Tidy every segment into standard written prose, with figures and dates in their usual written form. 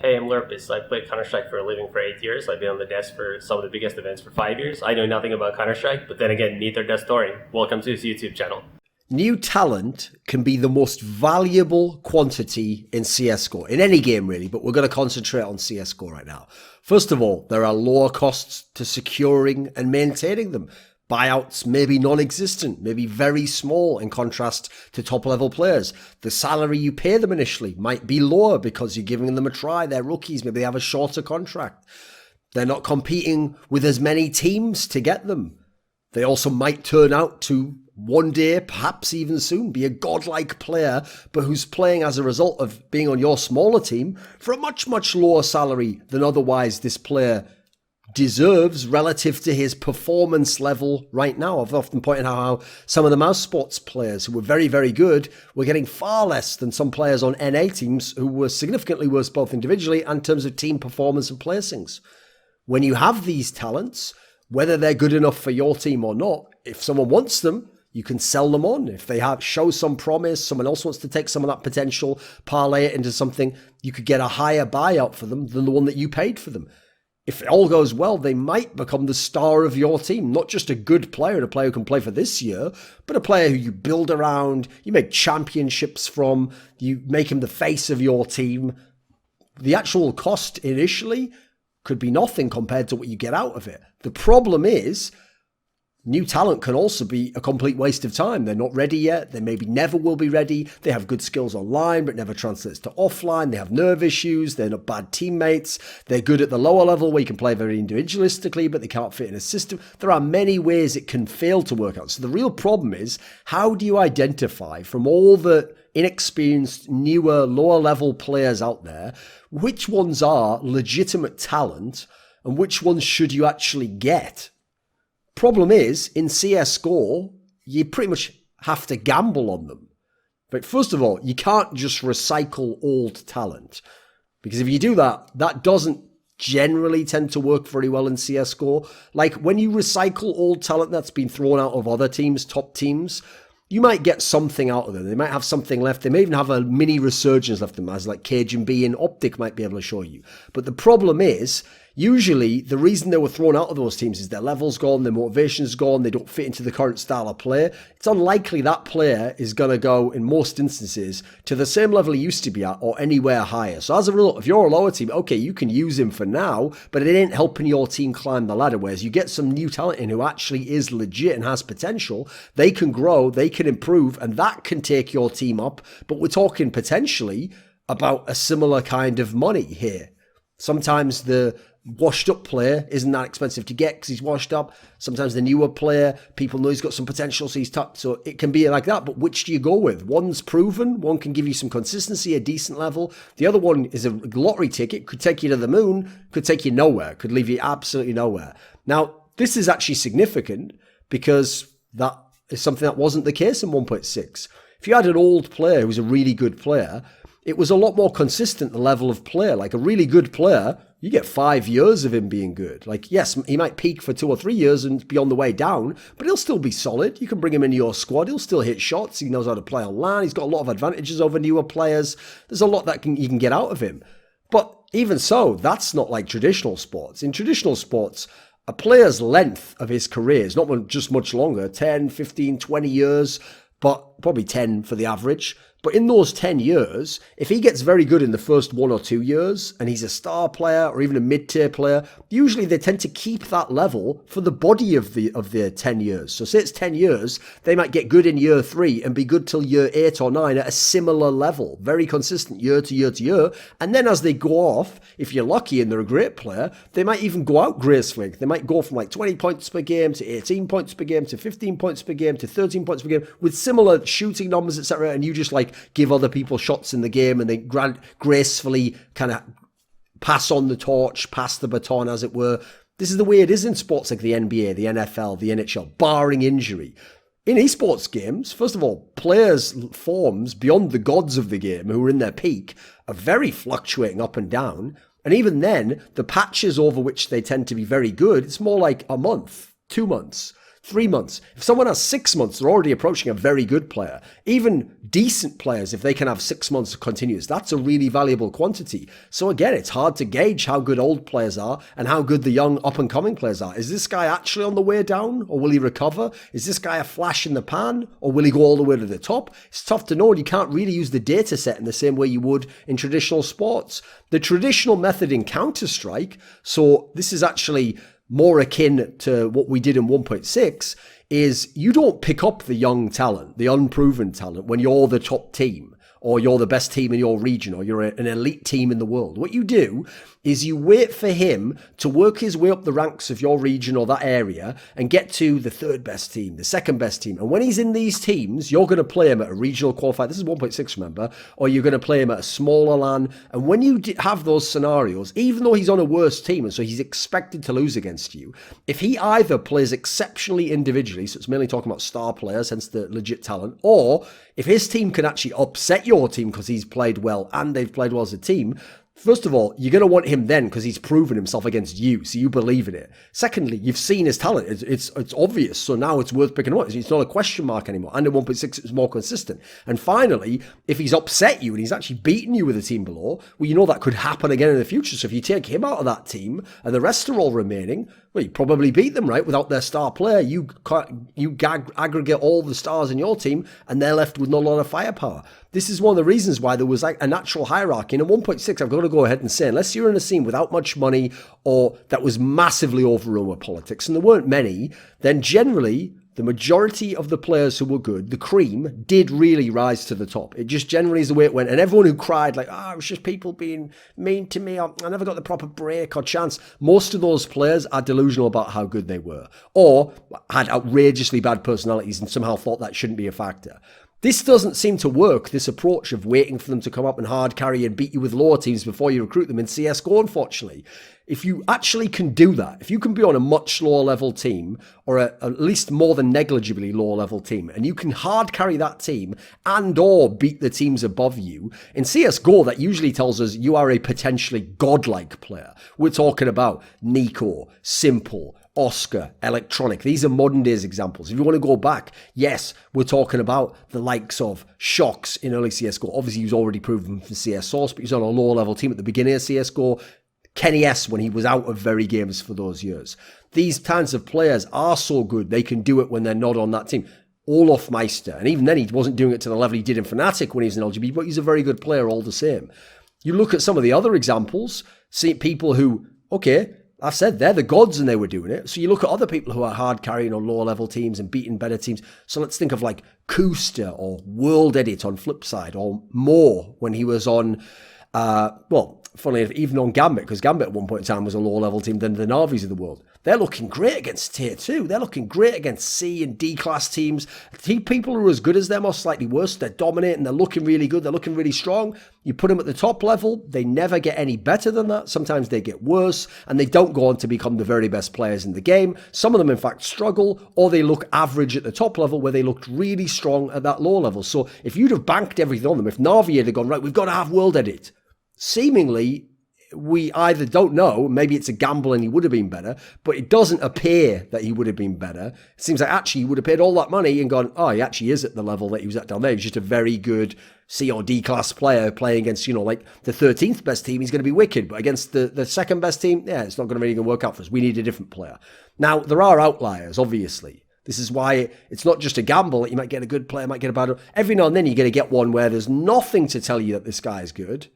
Hey, I'm Lurpus. I played Counter-Strike for a living for 8 years. I've been on the desk for some of the biggest events for 5 years. I know nothing about Counter-Strike, but then again, neither does Thorin. Welcome to his YouTube channel. New talent can be the most valuable quantity in CSGO, in any game really, but we're going to concentrate on CSGO right now. First of all, there are lower costs to securing and maintaining them. Buyouts may be non-existent, maybe very small in contrast to top-level players. The salary you pay them initially might be lower because you're giving them a try. They're rookies, maybe they have a shorter contract. They're not competing with as many teams to get them. They also might turn out to one day, perhaps even soon, be a godlike player, but who's playing as a result of being on your smaller team for a much, much lower salary than otherwise this player deserves relative to his performance level right now. I've often pointed out how some of the mouse sports players who were very, very good were getting far less than some players on NA teams who were significantly worse both individually and in terms of team performance and placings. When you have these talents, whether they're good enough for your team or not, if someone wants them, you can sell them on. If they show some promise, someone else wants to take some of that potential, parlay it into something, you could get a higher buyout for them than the one that you paid for them. If it all goes well, they might become the star of your team. Not just a good player and a player who can play for this year, but a player who you build around, you make championships from, you make him the face of your team. The actual cost initially could be nothing compared to what you get out of it. The problem is, new talent can also be a complete waste of time. They're not ready yet. They maybe never will be ready. They have good skills online, but never translates to offline. They have nerve issues. They're not bad teammates. They're good at the lower level where you can play very individualistically, but they can't fit in a system. There are many ways it can fail to work out. So the real problem is, how do you identify from all the inexperienced, newer, lower level players out there, which ones are legitimate talent and which ones should you actually get? Problem is, in CSGO, you pretty much have to gamble on them. But first of all, you can't just recycle old talent. Because if you do that, that doesn't generally tend to work very well in CSGO. Like, when you recycle old talent that's been thrown out of other teams, top teams, you might get something out of them. They might have something left. They may even have a mini resurgence left in them, as like Cajun B and Optic might be able to show you. But the problem is, usually the reason they were thrown out of those teams is their level's gone, their motivation's gone, they don't fit into the current style of play. It's unlikely that player is going to go, in most instances, to the same level he used to be at or anywhere higher. So as a result, if you're a lower team, okay, you can use him for now, but it ain't helping your team climb the ladder. Whereas you get some new talent in who actually is legit and has potential, they can grow, they can improve, and that can take your team up. But we're talking potentially about a similar kind of money here. Sometimes the washed up player isn't that expensive to get because he's washed up. Sometimes the newer player, people know he's got some potential, so he's tough. So it can be like that. But which do you go with? One's proven, one can give you some consistency, a decent level. The other one is a lottery ticket, could take you to the moon, could take you nowhere, could leave you absolutely nowhere. Now, this is actually significant because that is something that wasn't the case in 1.6. If you had an old player who was a really good player, it was a lot more consistent, the level of player. Like a really good player, you get 5 years of him being good. Like, yes, he might peak for 2 or 3 years and be on the way down, but he'll still be solid. You can bring him into your squad. He'll still hit shots. He knows how to play on LAN. He's got a lot of advantages over newer players. There's a lot that you can get out of him. But even so, that's not like traditional sports. In traditional sports, a player's length of his career is not just much longer, 10, 15, 20 years, but probably 10 for the average. But in those 10 years, if he gets very good in the first 1 or 2 years, and he's a star player or even a mid-tier player, usually they tend to keep that level for the body of their 10 years. So say it's 10 years, they might get good in year 3 and be good till year 8 or 9 at a similar level, very consistent year to year to year. And then as they go off, if you're lucky and they're a great player, they might even go out gracefully. They might go from like 20 points per game to 18 points per game to 15 points per game to 13 points per game with similar shooting numbers, etc. And you just like give other people shots in the game and they gracefully kind of pass on the torch, pass the baton, as it were. This is the way it is in sports like the NBA, the NFL, the NHL, barring injury. In esports games, first of all, players' forms beyond the gods of the game who are in their peak are very fluctuating up and down. And even then, the patches over which they tend to be very good, it's more like a month, 2 months. 3 months. If someone has 6 months, they're already approaching a very good player. Even decent players, if they can have 6 months continuous, that's a really valuable quantity. So again, it's hard to gauge how good old players are and how good the young up-and-coming players are. Is this guy actually on the way down, or will he recover? Is this guy a flash in the pan, or will he go all the way to the top? It's tough to know, and you can't really use the data set in the same way you would in traditional sports. The traditional method in Counter-Strike, so this is actually more akin to what we did in 1.6, is you don't pick up the young talent, the unproven talent, when you're the top team, or you're the best team in your region, or you're an elite team in the world. What you do is you wait for him to work his way up the ranks of your region or that area and get to the third best team, the second best team. And when he's in these teams, you're going to play him at a regional qualifier. This is 1.6, remember? Or you're going to play him at a smaller LAN. And when you have those scenarios, even though he's on a worse team, and so he's expected to lose against you, if he either plays exceptionally individually, so it's mainly talking about star players, hence the legit talent, or if his team can actually upset your team because he's played well and they've played well as a team, first of all, you're going to want him then because he's proven himself against you, so you believe in it. Secondly, you've seen his talent. It's obvious, so now it's worth picking him up. It's not a question mark anymore. And in 1.6, it's more consistent. And finally, if he's upset you and he's actually beaten you with a team below, well, you know that could happen again in the future. So if you take him out of that team and the rest are all remaining, well, you probably beat them, right? Without their star player, you aggregate all the stars in your team and they're left with not a lot of firepower. This is one of the reasons why there was like a natural hierarchy. And in 1.6, I've got to go ahead and say, unless you're in a scene without much money or that was massively overrun with politics, and there weren't many, then generally the majority of the players who were good, the cream, did really rise to the top. It just generally is the way it went. And everyone who cried like, it was just people being mean to me, I never got the proper break or chance. Most of those players are delusional about how good they were, or had outrageously bad personalities and somehow thought that shouldn't be a factor. This doesn't seem to work, this approach of waiting for them to come up and hard carry and beat you with lower teams before you recruit them in CSGO, unfortunately. If you actually can do that, if you can be on a much lower level team, or at least more than negligibly lower level team, and you can hard carry that team and or beat the teams above you, in CSGO that usually tells us you are a potentially godlike player. We're talking about Nico, Simple, Oscar, Electronic. These are modern days examples. If you want to go back, yes, we're talking about the likes of Shocks in early CSGO. Obviously, he was already proven from CS Source, but he was on a lower level team at the beginning of CSGO. Kenny S when he was out of very games for those years. These kinds of players are so good, they can do it when they're not on that team. Olaf Meister, and even then he wasn't doing it to the level he did in Fnatic when he was in LGB, but he's a very good player all the same. You look at some of the other examples, see people who, okay, I've said they're the gods and they were doing it. So you look at other people who are hard carrying on lower level teams and beating better teams. So let's think of like Kuster or World Edit on Flipside, or Moore when he was on, funnily enough, even on Gambit, because Gambit at one point in time was a lower level team than the Navis of the world. They're looking great against Tier 2. They're looking great against C and D class teams. People who are as good as them or slightly worse, they're dominating, they're looking really good, they're looking really strong. You put them at the top level, they never get any better than that. Sometimes they get worse, and they don't go on to become the very best players in the game. Some of them, in fact, struggle, or they look average at the top level where they looked really strong at that low level. So if you'd have banked everything on them, if Navi had gone, right, we've got to have World Edit, seemingly, we either don't know, maybe it's a gamble and he would have been better, but it doesn't appear that he would have been better. It seems like actually he would have paid all that money and gone, he actually is at the level that he was at down there. He's just a very good C or D class player playing against, like the 13th best team. He's going to be wicked, but against the second best team, it's not going to really work out for us. We need a different player. Now, there are outliers, obviously. This is why it's not just a gamble that you might get a good player, might get a bad one. Every now and then you're going to get one where there's nothing to tell you that this guy is good.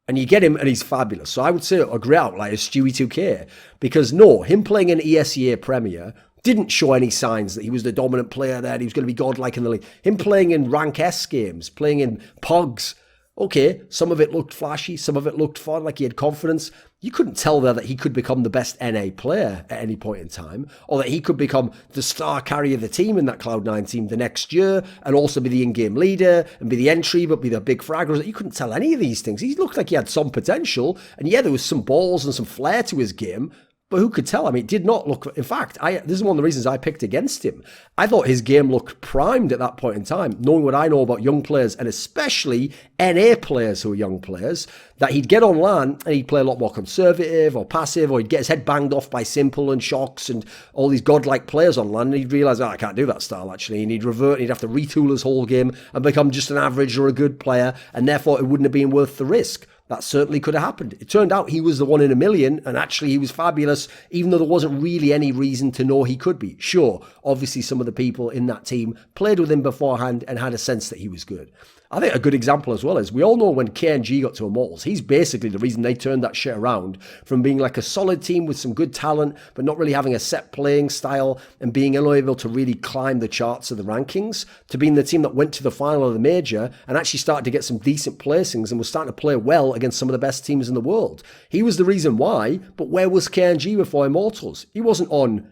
And you get him and he's fabulous. So I would say a great outlier is Stewie2K. Because him playing in ESEA Premier didn't show any signs that he was the dominant player there and he was going to be godlike in the league. Him playing in Rank S games, playing in POGs, okay, some of it looked flashy, some of it looked fun, like he had confidence. You couldn't tell there that he could become the best NA player at any point in time, or that he could become the star carrier of the team in that Cloud9 team the next year, and also be the in-game leader, and be the entry, but be the big fragger. You couldn't tell any of these things. He looked like he had some potential, and yeah, there was some balls and some flair to his game, But who could tell? I mean, it did not look... In fact, this is one of the reasons I picked against him. I thought his game looked primed at that point in time, knowing what I know about young players, and especially NA players who are young players, that he'd get on LAN and he'd play a lot more conservative or passive, or he'd get his head banged off by Simple and Shocks and all these godlike players on LAN, and he'd realise, I can't do that style, actually, and he'd revert, and he'd have to retool his whole game and become just an average or a good player, and therefore it wouldn't have been worth the risk. That certainly could have happened. It turned out he was the one in a million, and actually he was fabulous, even though there wasn't really any reason to know he could be. Sure, obviously some of the people in that team played with him beforehand and had a sense that he was good. I think a good example as well is, we all know when KNG got to Immortals, he's basically the reason they turned that shit around from being like a solid team with some good talent, but not really having a set playing style and being unable to really climb the charts of the rankings, to being the team that went to the final of the major and actually started to get some decent placings and was starting to play well against some of the best teams in the world. He was the reason why, but where was KNG before Immortals? He wasn't on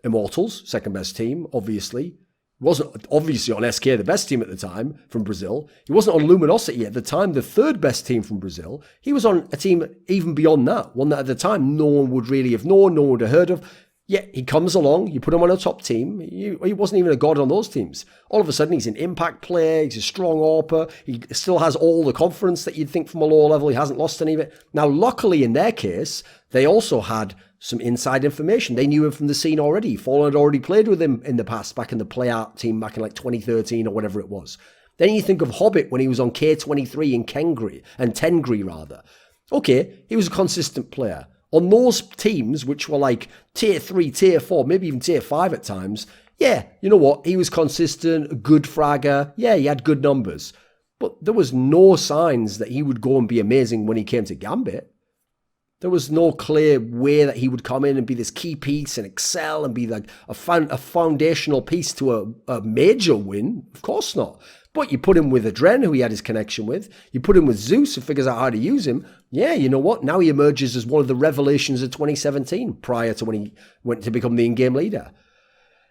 Immortals, second best team, obviously. He wasn't obviously on SK, the best team at the time from Brazil. He wasn't on Luminosity at the time, the third best team from Brazil. He was on a team even beyond that, one that at the time no one would really have known, no one would have heard of. Yet he comes along, you put him on a top team, he wasn't even a god on those teams. All of a sudden he's an impact player, he's a strong AWPer, he still has all the confidence that you'd think from a lower level, he hasn't lost any of it. Now luckily in their case, they also had some inside information. They knew him from the scene already. Fallen had already played with him in the past, back in the Play Out team, back in like 2013 or whatever it was. Then you think of Hobbit when he was on K23 in Tengri rather. Okay, he was a consistent player. On those teams, which were like tier 3, tier 4, maybe even tier 5 at times, yeah, you know what? He was consistent, a good fragger. Yeah, he had good numbers. But there was no signs that he would go and be amazing when he came to Gambit. There was no clear way that he would come in and be this key piece and excel and be like a foundational piece to a major win. Of course not. But you put him with Adren, who he had his connection with. You put him with Zeus, who figures out how to use him. Yeah, you know what? Now he emerges as one of the revelations of 2017, prior to when he went to become the in-game leader.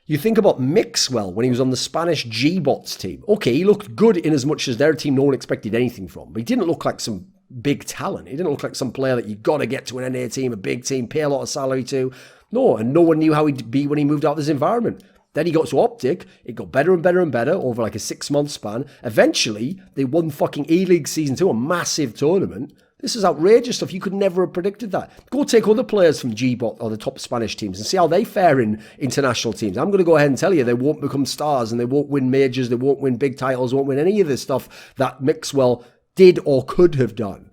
You think about Mixwell when he was on the Spanish G-Bots team. Okay, he looked good in as much as their team no one expected anything from. But he didn't look like some big talent. He didn't look like some player that you got to get to an NA team, a big team, pay a lot of salary to. No, and no one knew how he'd be when he moved out of this environment. Then he got to Optic. It got better and better and better over like a 6-month span. Eventually, they won fucking E-League Season 2, a massive tournament. This is outrageous stuff. You could never have predicted that. Go take other players from G-Bot or the top Spanish teams and see how they fare in international teams. I'm going to go ahead and tell you they won't become stars and they won't win majors, they won't win big titles, won't win any of this stuff that Mixwell did or could have done.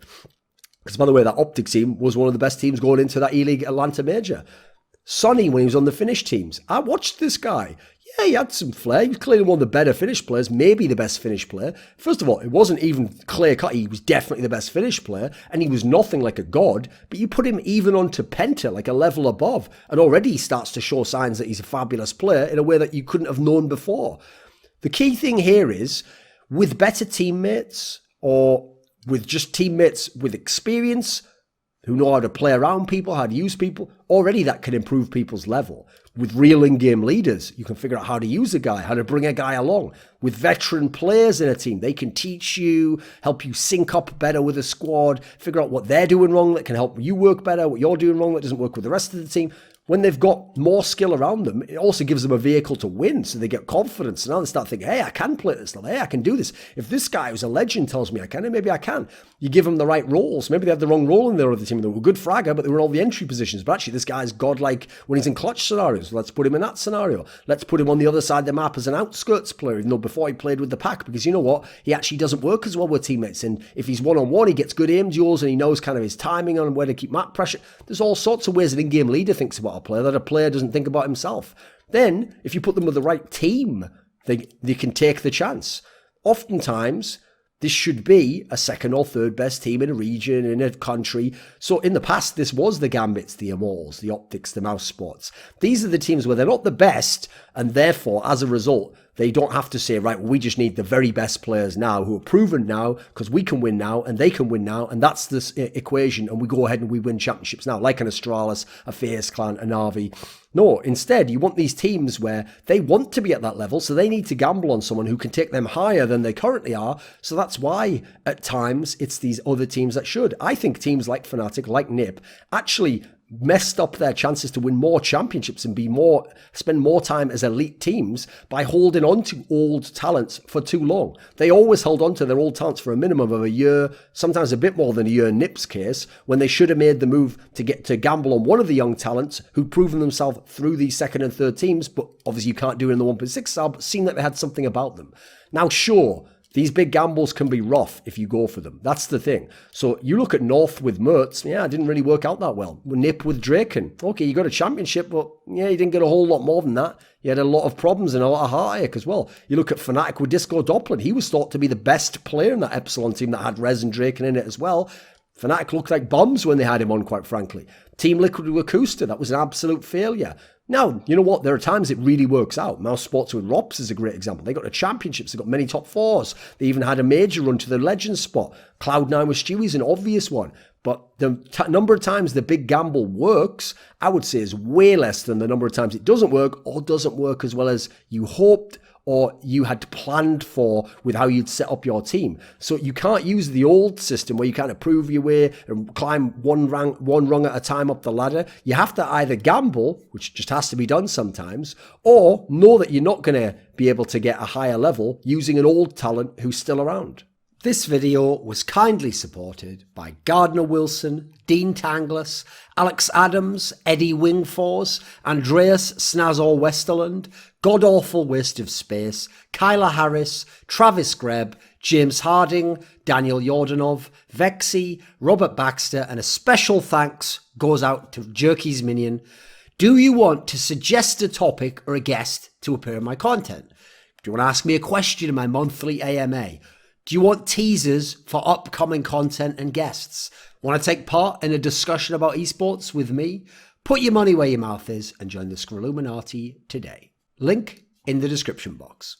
Because by the way, that Optic team was one of the best teams going into that E-League Atlanta major. Sonny, when he was on the Finnish teams, I watched this guy. Yeah, he had some flair. He was clearly one of the better Finnish players, maybe the best Finnish player. First of all, it wasn't even clear cut. He was definitely the best Finnish player, and he was nothing like a god. But you put him even onto Penta, like a level above, and already he starts to show signs that he's a fabulous player in a way that you couldn't have known before. The key thing here is, with better teammates, or with just teammates with experience, who know how to play around people, how to use people, already that can improve people's level. With real in-game leaders, you can figure out how to use a guy, how to bring a guy along. With veteran players in a team, they can teach you, help you sync up better with a squad, figure out what they're doing wrong that can help you work better, what you're doing wrong that doesn't work with the rest of the team. When they've got more skill around them, it also gives them a vehicle to win, so they get confidence. And now they start thinking, hey, I can play this stuff. Hey, I can do this. If this guy who's a legend tells me I can, then maybe I can. You give them the right roles. Maybe they had the wrong role in their other team. They were a good fragger, but they were in all the entry positions. But actually, this guy's godlike when he's in clutch scenarios. Let's put him in that scenario. Let's put him on the other side of the map as an outskirts player, even though before he played with the pack. Because you know what? He actually doesn't work as well with teammates. And if he's one-on-one, he gets good aim duels and he knows kind of his timing on where to keep map pressure. There's all sorts of ways an in-game leader thinks about a player that a player doesn't think about himself. Then, if you put them with the right team, they can take the chance. Oftentimes, this should be a second or third best team in a region, in a country. So in the past, this was the Gambits, the Immortals, the Optics, the Mouse Spots. These are the teams where they're not the best, and therefore, as a result, they don't have to say, right, well, we just need the very best players now who are proven now because we can win now and they can win now. And that's this equation. And we go ahead and we win championships now, like an Astralis, a FaZe Clan, a Na'Vi. No, instead, you want these teams where they want to be at that level. So they need to gamble on someone who can take them higher than they currently are. So that's why at times it's these other teams that should. I think teams like Fnatic, like NiP, actually messed up their chances to win more championships and spend more time as elite teams by holding on to old talents for too long. They always held on to their old talents for a minimum of a year, sometimes a bit more than a year in Nip's case, when they should have made the move to gamble on one of the young talents who'd proven themselves through these second and third teams, but obviously you can't do it in the 1.6 star, but seemed like they had something about them. Now, sure, these big gambles can be rough if you go for them. That's the thing. So you look at North with Mertz, yeah, it didn't really work out that well. Nip with Draken, okay, you got a championship, but yeah, you didn't get a whole lot more than that. You had a lot of problems and a lot of heartache as well. You look at Fnatic with Disco Doppler, he was thought to be the best player in that Epsilon team that had Rez and Draken in it as well. Fnatic looked like bombs when they had him on, quite frankly. Team Liquid with Akusta, that was an absolute failure. Now, you know what? There are times it really works out. Mouse Sports with Rops is a great example. They got to championships. They got many top fours. They even had a major run to the Legends spot. Cloud9 with Stewie's an obvious one. But the number of times the big gamble works, I would say, is way less than the number of times it doesn't work or doesn't work as well as you hoped or you had planned for with how you'd set up your team. So you can't use the old system where you kind of prove your way and climb one rung at a time up the ladder. You have to either gamble, which just has to be done sometimes, or know that you're not going to be able to get a higher level using an old talent who's still around. This video was kindly supported by Gardner Wilson, Dean Tanglis, Alex Adams, Eddie Wingfors, Andreas Snazore Westerlund, godawfulwasteofspace, Kyla Harris, Travis Greb, James Harding, Daniel Yordanov, VeXii, Robert Baxter, and a special thanks goes out to Jerky's Minion. Do you want to suggest a topic or a guest to appear in my content? Do you want to ask me a question in my monthly AMA? Do you want teasers for upcoming content and guests? Want to take part in a discussion about esports with me? Put your money where your mouth is and join the Scrilluminati today. Link in the description box.